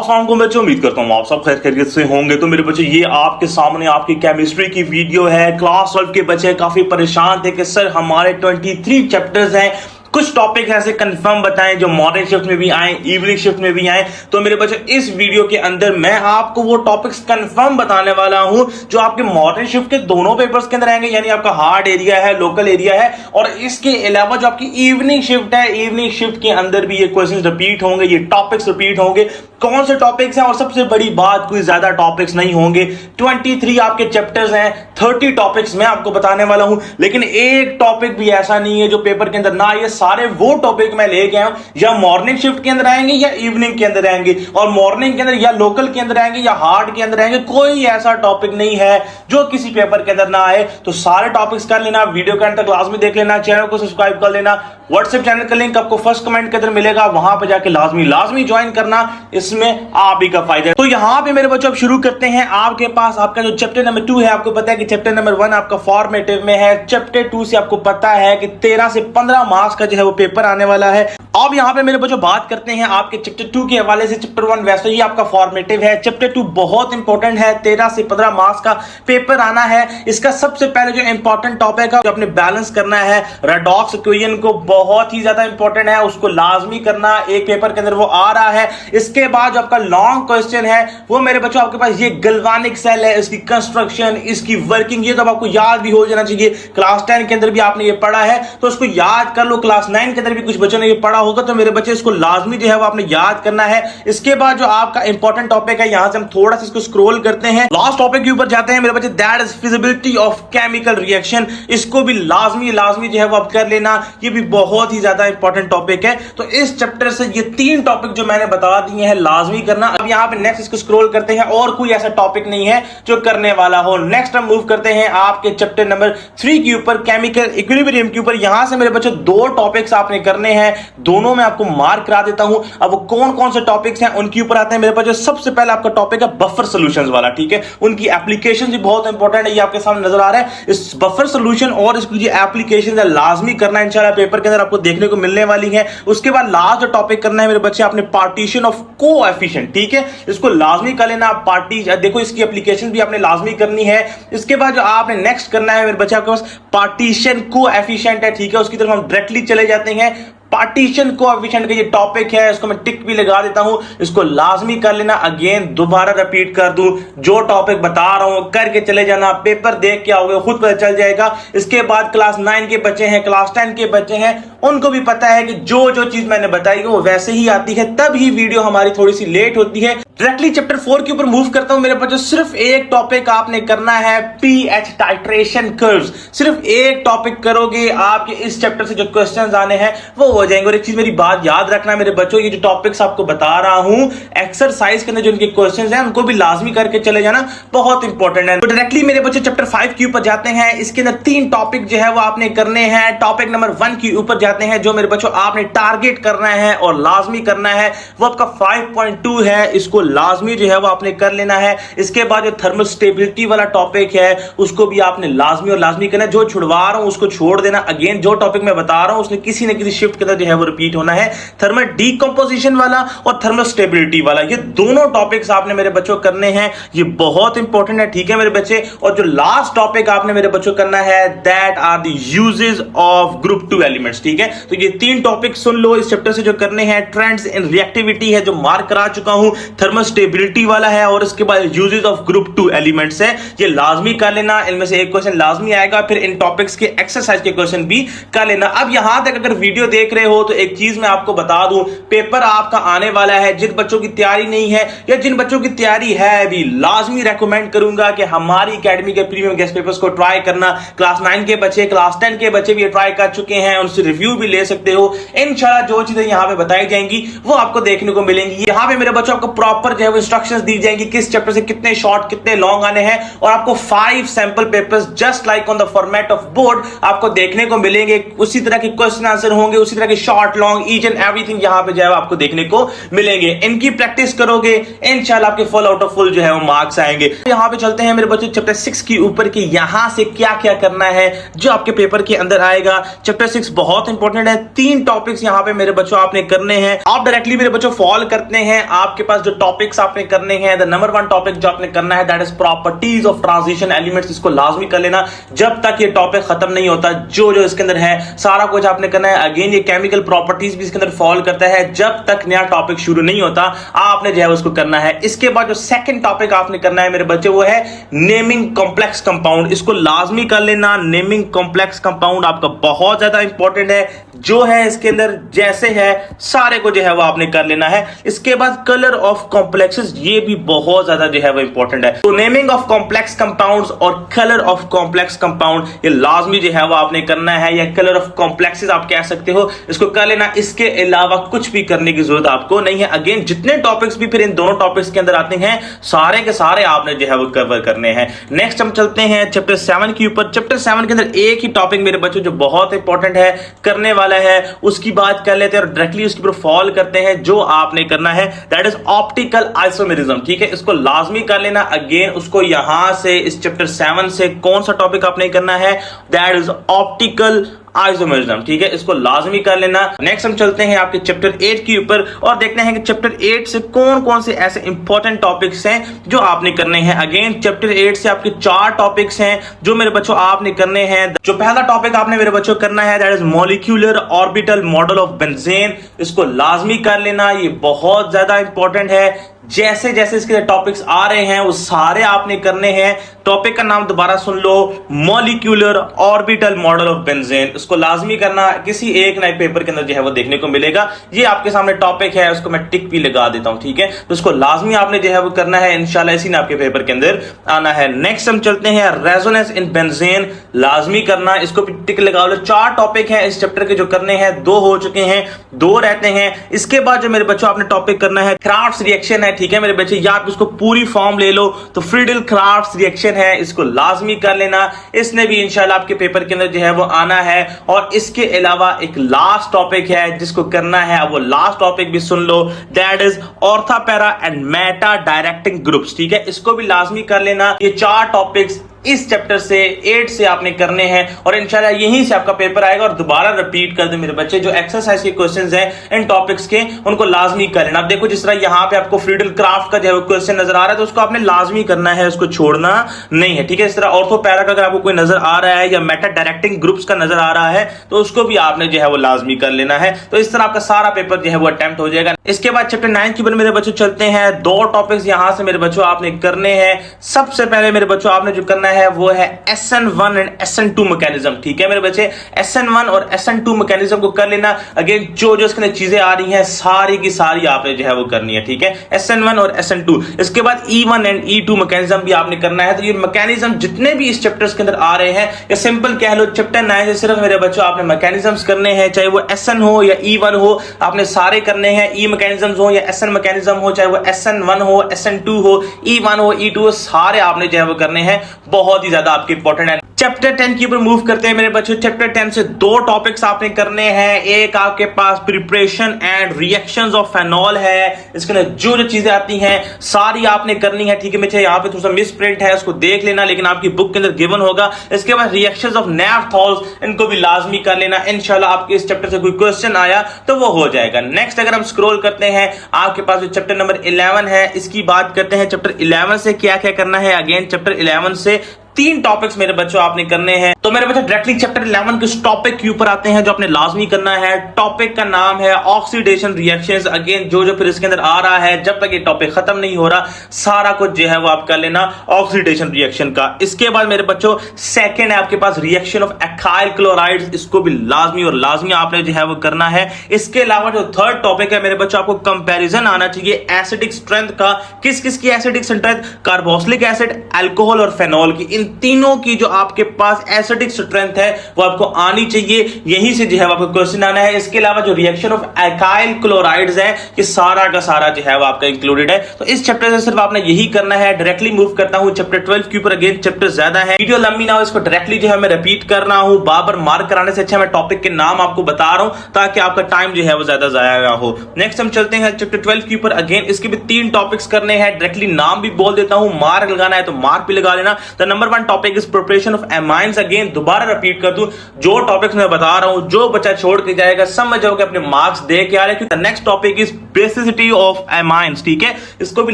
अस्सलाम वालेकुम बच्चों, उम्मीद करता हूँ आप सब खैर खैरियत से होंगे। तो मेरे बच्चों, ये आपके सामने आपकी केमिस्ट्री की वीडियो है। क्लास 12 के बच्चे काफी परेशान थे कि सर हमारे 23 चैप्टर्स हैं, कुछ टॉपिक ऐसे कंफर्म बताएं जो मॉर्निंग शिफ्ट में भी आए, इवनिंग शिफ्ट में भी आए। तो मेरे बच्चों, इस वीडियो के अंदर मैं आपको वो टॉपिक्स कंफर्म बताने वाला हूं जो आपके मॉर्निंग शिफ्ट के दोनों पेपर्स के अंदर आएंगे, यानी आपका हार्ड एरिया है, लोकल एरिया है, और इसके अलावा जो आपकी इवनिंग शिफ्ट है, इवनिंग शिफ्ट के अंदर भी ये क्वेश्चंस रिपीट होंगे, ये टॉपिक्स रिपीट होंगे। कौन से टॉपिक्स हैं, और सबसे बड़ी बात, कोई ज्यादा टॉपिक्स नहीं होंगे। 23 आपके चैप्टर्स हैं, 30 टॉपिक्स मैं आपको बताने वाला हूं, लेकिन एक टॉपिक भी ऐसा नहीं है जो पेपर के अंदर ना आए। सारे वो टॉपिक मैं लेके आया हूं, या मॉर्निंग शिफ्ट के अंदर आएंगे या इवनिंग के अंदर आएंगे, और मॉर्निंग के अंदर या लोकल के अंदर आएंगे या हार्ड के अंदर आएंगे। कोई ऐसा टॉपिक नहीं है जो किसी पेपर के अंदर ना आए। तो सारे टॉपिक्स कर लेना, वीडियो के अंत तक लाजमी देख लेना, चैनल को सब्सक्राइब कर लेना। व्हाट्सएप चैनल का लिंक आपको फर्स्ट कमेंट के अंदर मिलेगा, वहां पर जाके लाजमी ज्वाइन करना, इसमें आप ही का फायदा है। तो यहां पे मेरे बच्चों अब शुरू करते हैं। आपके पास आपका जो चैप्टर नंबर 2 है, आपको पता है कि चैप्टर नंबर 1 आपका फॉर्मेटिव में है। चैप्टर 2 से आपको पता है कि 13 से 15 मार्क्स का जो है वो पेपर आने वाला है। अब यहां पे मेरे बच्चों बात करते हैं आपके चैप्टर 2 के हवाले से। चैप्टर 1 वैसे ही आपका फॉर्मेटिव है, चैप्टर 2 बहुत इंपॉर्टेंट है। 13 से 15 मार्क्स का पेपर आना है। इसका सबसे पहले जो इंपॉर्टेंट टॉपिक है, जो अपने बैलेंस करना है, रेडॉक्स इक्वेशन को बहुत ही ज्यादा इंपॉर्टेंट है, उसको लाजमी करना। एक पेपर के अंदर वो आ रहा है। इसके बाद जो आपका लॉन्ग क्वेश्चन है वो मेरे बच्चों आपके पास ये गैल्वेनिक सेल है, इसकी कंस्ट्रक्शन, इसकी वर्किंग, ये तो आपको याद भी हो जाना चाहिए। क्लास 10 के अंदर भी आपने ये पढ़ा है, तो उसको याद कर लो। क्लास 9 के अंदर भी कुछ बच्चों ने ये पढ़ा होगा, तो मेरे बच्चे इसको लाजमी जो है वो आपने याद करना है। इसके बाद जो आपका इंपॉर्टेंट टॉपिक है, यहां से हम थोड़ा सा इसको स्क्रॉल करते हैं, लास्ट टॉपिक के ऊपर जाते हैं मेरे बच्चे, that is feasibility of chemical reaction. इसको भी लाजमी जो है वो आप कर लेना, ये भी बहुत ही ज्यादा इंपॉर्टेंट टॉपिक है। तो इस चैप्टर से ये 3 टॉपिक जो मैंने बता दिए हैं लाजमी करना। अब यहां पे नेक्स्ट इसको स्क्रॉल करते हैं, और कोई ऐसा टॉपिक नहीं है जो करने वाला हो। नेक्स्ट हम मूव करते हैं आपके चैप्टर नंबर 3 के ऊपर, केमिकल इक्विलिब्रियम के ऊपर। यहां से मेरे बच्चों 2 टॉपिक्स आपने करने हैं, दोनों में आपको मार्क करा देता हूं। अब वो कौन कौन से टॉपिक्स हैं उनके ऊपर आते हैं मेरे बच्चों। सबसे पहले आपका टॉपिक है बफर सॉल्यूशंस वाला, ठीक है। उनकी एप्लीकेशन भी बहुत इंपॉर्टेंट है, ये आपके सामने नजर आ रहा है। इस बफर सॉल्यूशन और इसकी जो एप्लीकेशन है लाजमी करना, इंशाल्लाह पेपर के अंदर आपको देखने को मिलने वाली है। उसके बाद लास्ट जो टॉपिक करना है मेरे बच्चे, आपने पार्टीशन ऑफ कोएफिशिएंट, ठीक है, इसको लाजमी कर लेना। पार्टी देखो, इसकी एप्लीकेशन भी आपने लाजमी करनी है। इसके बाद जो आपने नेक्स्ट करना है मेरे बच्चे, आपके पास पार्टीशन कोएफिशिएंट है, ठीक है, उसकी तरफ हम डायरेक्टली चले जाते हैं। पार्टीशन कोएफिशिएंट का ये टॉपिक है, इसको मैं टिक भी लगा देता हूं, इसको लाजमी कर लेना। अगेन दोबारा रिपीट कर दूं, जो टॉपिक बता रहा हूं करके चले जाना, पेपर देख के आओगे खुद पता चल जाएगा। इसके बाद क्लास 9 के बच्चे हैं, क्लास 10 के बच्चे हैं, उनको भी पता है कि जो चीज मैंने बताई वो वैसे ही आती है, तब ही वीडियो हमारी थोड़ी सी लेट होती है। डायरेक्टली चैप्टर 4 के ऊपर मूव करता हूं मेरे बच्चों। सिर्फ एक टॉपिक आपने करना है, पीएच टाइट्रेशन कर्व्स। सिर्फ एक टॉपिक करोगे, आपके इस चैप्टर से जो क्वेश्चंस आने हैं वो हो जाएंगे। और एक चीज मेरी बात याद रखना मेरे बच्चों, ये जो टॉपिक्स आपको बता रहा हूं एक्सरसाइज के अंदर जो इनके क्वेश्चंस हैं उनको भी लाजमी करके चले जाना, बहुत इंपॉर्टेंट है। तो डायरेक्टली मेरे बच्चे चैप्टर 5 के ऊपर जाते हैं। इसके अंदर 3 टॉपिक जो है वो आपने करने हैं। टॉपिक नंबर 1 के ऊपर जाते हैं, जो मेरे बच्चों आपने टारगेट करना है और लाजमी करना है, वो आपका 5.2 है। इसको लाजमी जो है वो आपने कर लेना है। इसके बाद जो थर्मल स्टेबिलिटी वाला टॉपिक है उसको भी आपने लाजमी करना है। जो छुड़वा रहा हूं उसको छोड़ देना। अगेन जो टॉपिक मैं बता रहा हूं उसने किसी न किसी शिफ्ट के अंदर जो है वो रिपीट होना है। थर्मल डीकंपोजिशन वाला और थर्मल स्टेबिलिटी वाला, ये दोनों टॉपिक्स आपने मेरे बच्चों करने हैं, ये बहुत इंपॉर्टेंट है, ठीक है मेरे बच्चे। और जो लास्ट टॉपिक आपने मेरे बच्चों करना है, that are the uses of group 2 elements, ठीक है। तो ये 3 टॉपिक सुन लो इस चैप्टर से जो करने हैं। ट्रेंड्स इन रिएक्टिविटी है जो मार्क करा चुका हूं, थर्मल स्टेबिलिटी वाला है, और इसके बाद यूजेस ऑफ ग्रुप 2 एलिमेंट्स है, ये लाजमी कर लेना। इनमें से एक क्वेश्चन लाजमी आएगा, फिर इन टॉपिक्स के एक्सरसाइज के क्वेश्चन भी कर लेना। अब यहां तक अगर वीडियो देख रहे हो तो एक चीज मैं आपको बता दूं, पेपर आपका आने वाला है। जिन बच्चों की तैयारी नहीं है या जिन बच्चों की तैयारी है भी, लाजमी रेकमेंड करूंगा कि हमारी एकेडमी के प्रीमियम गेस्ट पेपर्स को ट्राई करना। क्लास 9 के बच्चे, क्लास 10 के बच्चे भी ट्राई कर चुके हैं, उनसे रिव्यू भी ले सकते हो। इंशाल्लाह जो चीजें यहां पे बताई जाएंगी वो आपको देखने को मिलेंगी। यहां पे मेरे बच्चों आपको प्रॉपर जो है इंस्ट्रक्शंस दी जाएंगी किस चैप्टर से कितने शॉर्ट कितने लॉन्ग आने हैं, और आपको 5 sample papers just like on the format of board आपको देखने को मिलेंगे। उसी तरह के क्वेश्चन आंसर होंगे, उसी तरह के short long each and everything यहां पे जो है आपको देखने को मिलेंगे। इनकी प्रैक्टिस करोगे इंशाल्लाह आपके फुल आउट ऑफ फुल जो है वो मार्क्स आएंगे। यहां पे चलते हैं मेरे बच्चों चैप्टर 6 के ऊपर कि यहां से क्या क्या करना है जो आपके पेपर के अंदर आएगा। चैप्टर 6 बहुत इंपॉर्टेंट है। 3 टॉपिक्स यहां पे मेरे बच्चों आपने करने हैं। आप डायरेक्टली मेरे बच्चों फॉलो करते हैं, आपके पास जो टॉपिक्स आपने करने हैं। द नंबर 1 टॉपिक जो आपने करना है that is properties of transition elements. इसको लाजमी कर लेना जब तक ये टॉपिक खत्म नहीं होता। जो जो इसके अंदर है सारा कुछ आपने करना है। अगेन ये केमिकल प्रॉपर्टीज भी इसके अंदर फॉल करता है। जब तक नया टॉपिक शुरू नहीं होता आपने जो है उसको करना है। इसके बाद जो सेकंड टॉपिक आपने करना है मेरे बच्चे वो है नेमिंग कॉम्प्लेक्स कंपाउंड। इसको लाजमी कर लेना। नेमिंग कॉम्प्लेक्स कंपाउंड आपका बहुत ज्यादा इंपॉर्टेंट है। जो है इसके अंदर जैसे है सारे को जो है वो आपने कर लेना है। इसके बाद कलर ऑफ कॉम्प्लेक्सेस, ये भी बहुत ज्यादा जो है वो इंपॉर्टेंट है। तो नेमिंग ऑफ कॉम्प्लेक्स कंपाउंड्स और कलर ऑफ कॉम्प्लेक्स कंपाउंड ये लाजमी जो है वो आपने करना है, या कलर ऑफ कॉम्प्लेक्सेस आप कह सकते हो, इसको कर लेना। इसके अलावा कुछ भी करने की जरूरत आपको नहीं है। अगेन जितने टॉपिक्स भी फिर इन दोनों टॉपिक्स के अंदर आते हैं सारे के सारे आपने जो है वो कवर करने हैं। नेक्स्ट हम चलते हैं चैप्टर 7 के ऊपर। चैप्टर 7 के अंदर एक ही टॉपिक मेरे बच्चों जो बहुत इंपॉर्टेंट है करने वाला है, उसकी बात कर लेते हैं और डायरेक्टली उसके ऊपर फॉल करते हैं। जो आपने करना है दैट इज ऑप्टिकल आइसोमेरिज्म। ठीक है, इसको लाजमी कर लेना। अगेन उसको यहां से इस चैप्टर 7 से कौन सा टॉपिक आपने करना है दैट इज ऑप्टिकल आइसोमेरिज्म। ठीक है, इसको लाजमी कर लेना। नेक्स्ट हम चलते हैं आपके चैप्टर 8 के ऊपर और देखते हैं कि चैप्टर 8 से कौन कौन से ऐसे इंपॉर्टेंट टॉपिक्स हैं जो आपने करने हैं। अगेन चैप्टर 8 से आपके 4 टॉपिक्स हैं जो मेरे बच्चों आपने करने हैं। जो पहला टॉपिक आपने मेरे बच्चों करना है that is molecular orbital model of benzene. इसको लाजमी कर लेना, ये बहुत ज्यादा इंपॉर्टेंट है। जैसे जैसे इसके टॉपिक्स आ रहे हैं वो सारे आपने करने हैं। टॉपिक का नाम दोबारा सुन लो, molecular orbital model of benzene. इसको लाजमी करना, किसी एक नए पेपर के अंदर जो है वो देखने को मिलेगा। ये आपके सामने टॉपिक है, उसको मैं टिक भी लगा देता हूं। ठीक है, तो इसको लाजमी आपने जो है वो करना है। इंशाल्लाह इसी ने आपके पेपर के अंदर आना है। नेक्स्ट हम चलते हैं रेजोनेंस इन बेंजीन। लाजमी करना, इसको भी टिक लगा लो। 4 टॉपिक है इस चैप्टर के जो करने हैं, 2 हो चुके हैं, 2 रहते हैं। इसके बाद जो मेरे बच्चों आपने टॉपिक करना है क्राफ्ट्स रिएक्शन है। ठीक है मेरे बच्चे, या आप इसको पूरी फॉर्म ले लो तो फ्रीडल क्राफ्ट्स रिएक्शन है, इसको लाजमी कर लेना। इसने भी इंशाल्लाह आपके पेपर के अंदर जो है वो आना है। और इसके अलावा एक लास्ट टॉपिक है जिसको करना है, अब वो लास्ट टॉपिक भी सुन लो, that is ortho para and meta directing groups. ठीक है, इसको भी लाजमी कर लेना। ये 4 टॉपिक्स इस चैप्टर से 8 से आपने करने हैं और इंशाल्लाह यहीं से आपका पेपर आएगा। और दोबारा रिपीट कर दे मेरे बच्चे, जो एक्सरसाइज के क्वेश्चंस हैं इन टॉपिक्स के उनको लाजमी कर लेना। अब देखो जिस तरह यहां पे आपको फ्रीडल क्राफ्ट का जो है क्वेश्चन नजर आ रहा है तो उसको आपने लाजमी करना है, उसको छोड़ना नहीं है। ठीक है, इस तरह ऑर्थो पैरा का अगर आपको कोई नजर आ रहा है या मेटा डायरेक्टिंग ग्रुप्स का नजर आ रहा है तो उसको भी आपने जो है वो लाजमी कर लेना है। तो इस तरह आपका सारा पेपर जो है वो अटेम्प्ट हो जाएगा। इसके बाद चैप्टर 9 के ऊपर मेरे बच्चों चलते हैं। 2 टॉपिक्स यहां से मेरे बच्चों आपने करने हैं। सबसे पहले मेरे बच्चों आपने जो करना है वो है SN1 एंड SN2 मैकेनिज्म। ठीक है मेरे बच्चे, SN1 और SN2 मैकेनिज्म को कर लेना। अगेन जो जो इसके अंदर चीजें आ रही हैं सारी की सारी आपने जो है वो करनी है। ठीक है, SN1 और SN2। इसके बाद E1 एंड E2 मैकेनिज्म भी आपने करना है। तो ये मैकेनिज्म जितने भी इस चैप्टर्स के अंदर आ रहे हैं, या सिंपल कह लो चैप्टर 9 से सिर्फ मेरे बच्चों आपने मैकेनिज्म्स करने हैं, चाहे वो SN हो या E1 हो, आपने सारे करने हैं। E मैकेनिज्म्स हो या SN मैकेनिज्म हो, चाहे वो SN1 हो, SN2 हो, E1 हो, E2 हो, सारे आपने जो है वो करने हैं। बहुत ही ज्यादा आपके इंपॉर्टेंट है। चैप्टर 10 के ऊपर मूव करते हैं मेरे बच्चों। चैप्टर 10 से 2 टॉपिक्स आपने करने हैं। एक आपके पास preparation and reactions of phenol है। इसके अंदर जो जो चीजें आती हैं सारी आपने करनी है। ठीक है बच्चे, यहाँ पे थोड़ा सा मिस प्रिंट है, उसको देख लेना, लेकिन आपकी बुक के अंदर गिवन होगा। इसके बाद रिएक्शंस ऑफ नेफ्थॉल्स, इनको भी लाजमी कर लेना। इंशाल्लाह आपके इस चैप्टर से कोई क्वेश्चन आया तो वो हो जाएगा। नेक्स्ट अगर हम स्क्रॉल करते हैं, आपके पास जो चैप्टर नंबर 11 है, इसकी बात करते हैं। चैप्टर 11 से क्या क्या करना है। अगेन चैप्टर 11 से 3 टॉपिक्स मेरे बच्चों आपने करने हैं। तो मेरे बच्चों डायरेक्टली चैप्टर 11 के टॉपिक के ऊपर आते हैं जो आपने लाजमी करना है। टॉपिक का नाम है ऑक्सीडेशन रिएक्शंस। अगेन जो जो फिर इसके अंदर आ रहा है, जब तक ये टॉपिक खत्म नहीं हो रहा सारा कुछ जो है वो आप कर लेना ऑक्सीडेशन रिएक्शन का। इसके बाद मेरे बच्चों सेकंड है आपके पास रिएक्शन ऑफ एकाइल क्लोराइड्स। इसको भी लाजमी और लाजमी आपने जो है वो करना है। इसके अलावा जो थर्ड टॉपिक है मेरे बच्चों, आपको कंपैरिजन आना चाहिए एसिडिक स्ट्रेंथ का। किस किस की acidic strength? Carboxylic acid, alcohol और फेनॉल की। इन तीनों की जो आपके पास एसिडिक स्ट्रेंथ है वो आपको आनी चाहिए। यहीं से जो है आपको क्वेश्चन आना है। इसके अलावा जो रिएक्शन ऑफ एकाइल क्लोराइड्स है, ये सारा का सारा जो है वो आपका इंक्लूडेड है। तो इस चैप्टर से सिर्फ आपने यही करना है। डायरेक्टली मूव करता हूं चैप्टर 12 के ऊपर। अगेन चैप्टर ज्यादा है, वीडियो लंबी ना हो, इसको डायरेक्टली जो है मैं रिपीट कर रहा हूं। बार-बार मार्क कराने से अच्छा मैं टॉपिक के नाम आपको बता रहा हूं ताकि आपका टाइम जो है वो ज्यादा जाया ना हो। नेक्स्ट हम चलते हैं चैप्टर 12 के ऊपर। अगेन इसके भी 3 टॉपिक्स करने हैं। डायरेक्टली नाम भी बोल देता हूं, मार्क लगाना है तो मार्क भी लगा लेना। The number one topic is preparation of amines. Again दोबारा रिपीट कर दूं, जो टॉपिक्स मैं बता रहा हूं, जो बच्चा छोड़ के जाएगा समझ जाओ कि अपने मार्क्स दे के आ रहे हैं। Next topic is basicity of amines, ठीक है, इसको भी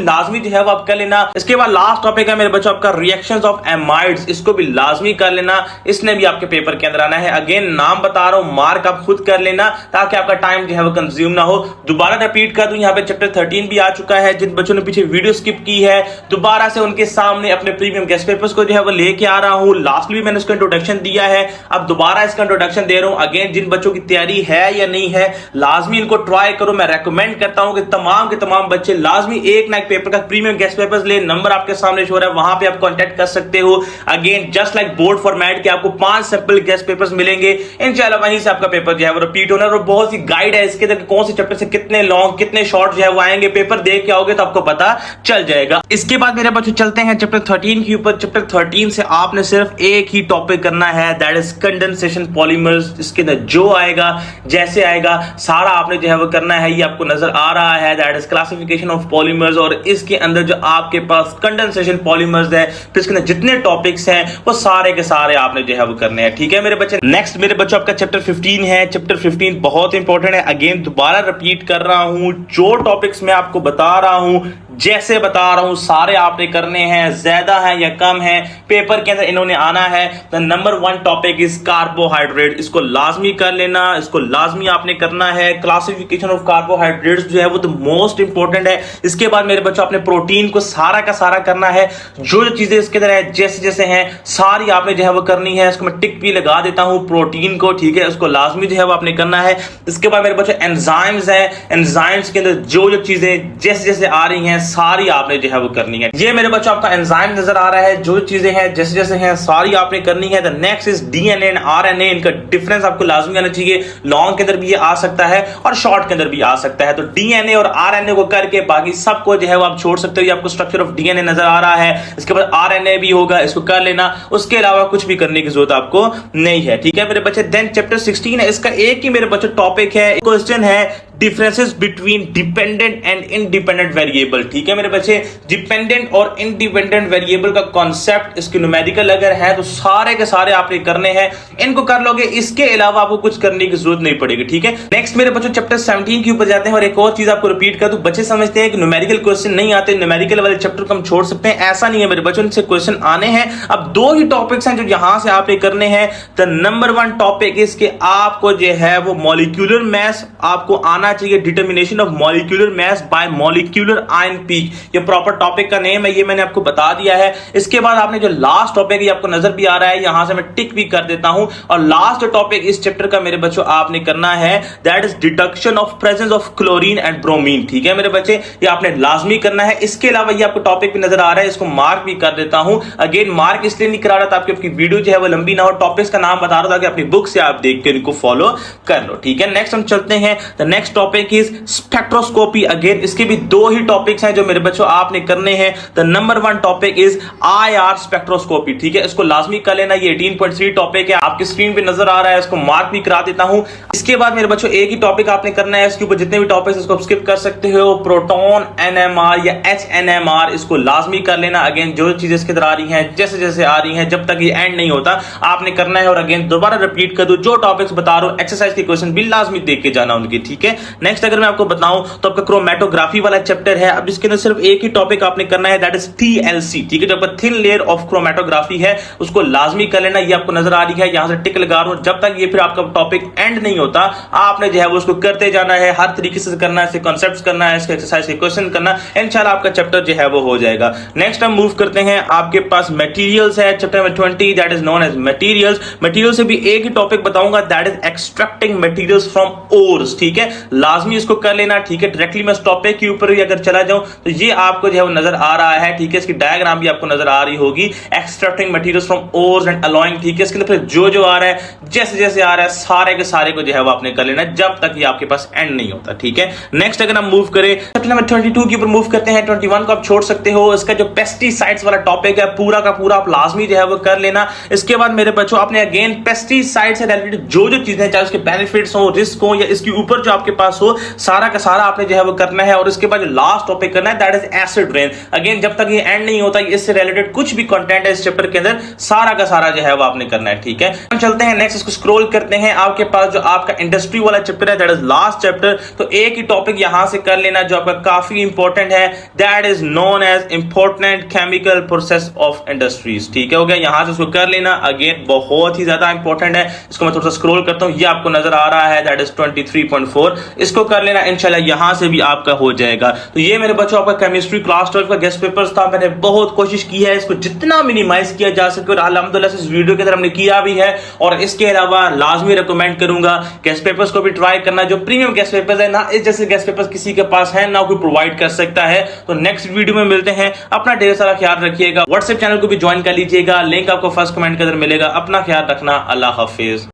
लाजमी जो है वो आप कर लेना। इसके बाद लास्ट टॉपिक है मेरे बच्चों आपका रिएक्शंस ऑफ एमाइड्स, इसको भी लाजमी कर लेना, इसने भी आपके पेपर के अंदर आना है। अगेन नाम बता रहा हूं, मार्क आप खुद कर लेना ताकि आपका टाइम जो है वो कंज्यूम ना हो। दोबारा रिपीट कर दूं, यहाँ पे चैप्टर 13 भी आ चुका है। जिन बच्चों ने पीछे वीडियो स्किप की है दोबारा से उनके सामने अपने प्रीमियम गेस्ट पेपर्स को जो है वो लेके आ रहा हूं। लास्ट में मैंने इसका इंट्रोडक्शन दिया है, अब दोबारा इसका इंट्रोडक्शन दे रहा हूं। अगेन जिन बच्चों की तैयारी है या नहीं है लाजमी इनको ट्राई करो। मैं रेकमेंड करता हूं कि तमाम के तमाम बच्चे लाजमी एक ना एक पेपर का प्रीमियम गेस्ट पेपर्स ले। नंबर आपके सामने शो रहा है, वहां पे आप कांटेक्ट कर सकते हो। Again just like board format के आपको 5 सिंपल गेस्ट पेपर्स मिलेंगे, इंशाल्लाह वहीं से आपका पेपर जो है वो रिपीट होना। और बहुत सी गाइड है इसके अंदर कौन से चैप्टर से कितने लॉन्ग कितने शॉर्ट जो है वो आएंगे, पेपर देख के आओगे तो आपको पता चल जाएगा। इसके बाद मेरे बच्चों चलते हैं चैप्टर 13 के ऊपर। चैप्टर 13 से आपने सिर्फ एक ही टॉपिक करना है, दैट इज कंडेंसेशन पॉलीमर्स। इसके अंदर जो आएगा जैसे आएगा सारा आपने जो है वो करना है। ये आपको नजर आ रहा है, that is classification of polymers. और इसके अंदर जो आपके पास कंडेंसेशन पॉलीमर्स है, फिर इसके अंदर जितने टॉपिक्स हैं वो सारे के सारे आपने जो है वो करने हैं, ठीक है मेरे बच्चे। नेक्स्ट मेरे बच्चों आपका चैप्टर 15 है। चैप्टर 15 बहुत इंपॉर्टेंट है। अगेन दोबारा रिपीट कर रहा हूं, जो टॉपिक्स मैं आपको बता रहा हूं जैसे बता रहा हूं सारे आपने करने हैं, ज्यादा है या कम है पेपर के अंदर इन्होंने आना है। The number 1 topic is carbohydrate, इसको लाजमी कर लेना, इसको लाजमी आपने करना है। क्लासिफिकेशन ऑफ कार्बोहाइड्रेट्स जो है वो तो मोस्ट इंपॉर्टेंट है। इसके बाद मेरे बच्चों आपने प्रोटीन को सारा का सारा करना है, जो जो चीजें इसके अंदर है जैसे जैसे हैं सारी आपने जो है वो करनी है। इसको मैं टिक भी लगा देता हूं प्रोटीन को, ठीक है, उसको लाजमी जो है वो आपने करना है। इसके बाद मेरे बच्चों एंजाइम्स है, एंजाइम्स के अंदर जो जो चीजें जैसे जैसे आ रही हैं सारी आपने जो है वो करनी है। ये मेरे बच्चों आपका एंजाइम नजर आ रहा है, जो चीजें हैं जैसे जैसे हैं सारी आपने करनी है। The next is DNA and RNA, इनका डिफरेंस आपको लाजमी आना चाहिए। लॉन्ग के अंदर भी ये आ सकता है और शॉर्ट के अंदर भी आ सकता है। तो डीएनए और आरएनए को करके बाकी सबको जो है वो आप छोड़ सकते हो। ये आपको स्ट्रक्चर ऑफ डीएनए नजर आ रहा है, इसके बाद आरएनए भी होगा, इसको कर लेना। उसके अलावा कुछ भी करने की जरूरत आपको नहीं है, ठीक है मेरे बच्चे। देन चैप्टर 16 है, इसका एक ही मेरे बच्चों टॉपिक है, क्वेश्चन है differences between dependent and independent variable, ठीक है मेरे बच्चे। डिपेंडेंट और इंडिपेंडेंट वेरिएबल का कॉन्सेप्ट इसके न्यूमेरिकल अगर है तो सारे के सारे आपने करने हैं, इनको कर लोगे, इसके अलावा आपको कुछ करने की जरूरत नहीं पड़ेगी, ठीक है। नेक्स्ट मेरे बच्चों चैप्टर 17 के ऊपर जाते हैं। और एक और चीज आपको रिपीट कर दूं, बच्चे समझते हैं कि न्यूमेरिकल क्वेश्चन नहीं आते, न्यूमेरिकल वाले चैप्टर को हम छोड़ सकते हैं, ऐसा नहीं है मेरे बच्चों, इनसे क्वेश्चन आने हैं। अब 2 ही टॉपिक्स हैं जो यहां से आपने करने हैं। द नंबर 1 टॉपिक इसके आपको जो है वो मॉलिक्यूलर मास आपको आना चाहिए, determination of molecular mass by molecular ion peak, ये प्रॉपर टॉपिक का नेम है, ये मैंने आपको बता दिया है। इसके बाद आपने जो लास्ट टॉपिक है आपको नजर भी आ रहा है, यहां से मैं टिक भी कर देता हूं। और लास्ट टॉपिक इस चैप्टर का मेरे बच्चों आपने करना है, that is deduction of presence of chlorine and bromine, ठीक है मेरे बच्चे, ये आपने लाजमी करना है। इसके अलावा ये आपको टॉपिक भी नजर आ रहा है, इसको मार्क भी कर देता हूं। अगेन मार्क इसलिए नहीं करा रहा था आपकी वीडियो जो है वो लंबी ना हो, टॉपिक्स का नाम बता रहा था कि अपनी बुक से आप देख के इनको फॉलो कर लो, ठीक है। नेक्स्ट हम चलते हैं, the next topic is spectroscopy. Again इसके भी 2 ही टॉपिक्स हैं जो मेरे बच्चों आपने करने हैं। The number 1 topic is IR spectroscopy, ठीक है, इसको लाजमी कर लेना। ये 18.3 टॉपिक है, आपकी स्क्रीन पे नजर आ रहा है, इसको मार्क भी करा देता हूं। इसके बाद मेरे बच्चों एक ही टॉपिक आपने करना है, इसके ऊपर जितने भी टॉपिक्स इसको स्किप कर सकते हो। प्रोटॉन एनएमआर या एचएनएमआर, इसको लाजमी कर लेना। अगेन जो चीजें इसके अंदर आ रही हैं जैसे जैसे आ रही हैं, जब तक ये एंड नहीं होता आपने करना है। और अगेन दोबारा रिपीट कर दो, जो टॉपिक्स बता रहा हूं एक्सरसाइज के क्वेश्चन भी लाजमी देख के जाना उनकी, ठीक है। नेक्स्ट अगर मैं आपको बताऊं तो आपका क्रोमेटोग्राफी वाला चैप्टर है। अब इसके अंदर सिर्फ एक ही टॉपिक आपने करना है, दैट इज TLC, ठीक है, जो आपका थिन लेयर ऑफ क्रोमेटोग्राफी है उसको लाजमी कर लेना। ये आपको नजर आ रही है, यहां से टिक लगा रहा हूं, जब तक ये फिर आपका टॉपिक एंड नहीं होता आपने जो है वो उसको करते जाना है, हर तरीके से करना है, इसके कॉन्सेप्ट्स करना है, इसके एक्सरसाइज के क्वेश्चन करना, इंशाल्लाह आपका चैप्टर जो है वो हो जाएगा। नेक्स्ट हम मूव करते हैं, आपके पास मटेरियल्स है चैप्टर में 20, that is known as materials. Material से भी एक ही टॉपिक बताऊंगा, that is extracting materials from ores, ठीक है, लाजमी इसको कर लेना, ठीक है। डायरेक्टली मैं टॉपिक के ऊपर ही अगर चला जाऊं तो ये आपको जो है वो नजर आ रहा है, ठीक है, इसकी डायग्राम भी आपको नजर आ रही होगी, extracting materials from ores and alloying, ठीक है। इसके अंदर फिर जो जो आ रहा है जैसे जैसे आ रहा है सारे के सारे को जो है वो आपने कर लेना जब तक ये आपके पास एंड नहीं होता, ठीक है। नेक्स्ट अगर हम मूव करें चैप्टर नंबर 22 के ऊपर मूव करते हैं, 21 को आप छोड़ सकते हो। इसका जो पेस्टिसाइड्स वाला टॉपिक है पूरा का पूरा आप लाजमी जो है वो कर लेना। इसके बाद मेरे बच्चों आपने अगेन पेस्टिसाइड से रिलेटेड जो जो चीजें चाहे उसके बेनिफिट्स हो, रिस्क हो, या इसके ऊपर जो आपके पास पास हो, सारा का सारा आपने जो है वो करना है। और इसके बाद जो लास्ट टॉपिक करना है that is acid rain. Again जब तक ये एंड नहीं होता, इससे रिलेटेड कुछ भी कंटेंट है इस चैप्टर के अंदर, सारा का सारा जो है वो आपने करना है, ठीक है। हम चलते हैं नेक्स्ट, इसको स्क्रॉल करते हैं। आपके पास जो आपका इंडस्ट्री वाला चैप्टर है दैट इज लास्ट चैप्टर। तो एक ही टॉपिक यहां से कर लेना जो आपका काफी इंपॉर्टेंट है, that is known as important chemical process of industries, ठीक है, हो गया। यहां से उसको कर लेना। अगेन बहुत ही ज्यादा इंपॉर्टेंट है, इसको मैं थोड़ा सा स्क्रॉल करता हूं, ये आपको नजर आ रहा है दैट इज 23.4। इसको कर लेना, इंशाल्लाह यहां से भी आपका हो जाएगा। तो ये मेरे बच्चों आपका केमिस्ट्री क्लास 12 का गेस्ट पेपर्स था। मैंने बहुत कोशिश की है इसको जितना मिनिमाइज किया जा सके और अल्हम्दुलिल्लाह इस वीडियो के अंदर हमने किया भी है। और इसके अलावा लाजमी रिकमेंड करूंगा गेस्ट पेपर्स को भी ट्राई करना। जो प्रीमियम गेस्ट पेपर्स है ना, इस जैसे गेस्ट पेपर्स किसी के पास है ना कोई प्रोवाइड कर सकता है। तो नेक्स्ट वीडियो में मिलते हैं। अपना ढेर सारा ख्याल रखिएगा। व्हाट्सएप चैनल को भी ज्वाइन कर लीजिएगा, लिंक आपको फर्स्ट कमेंट के अंदर मिलेगा। अपना ख्याल रखना, अल्लाह हाफिज।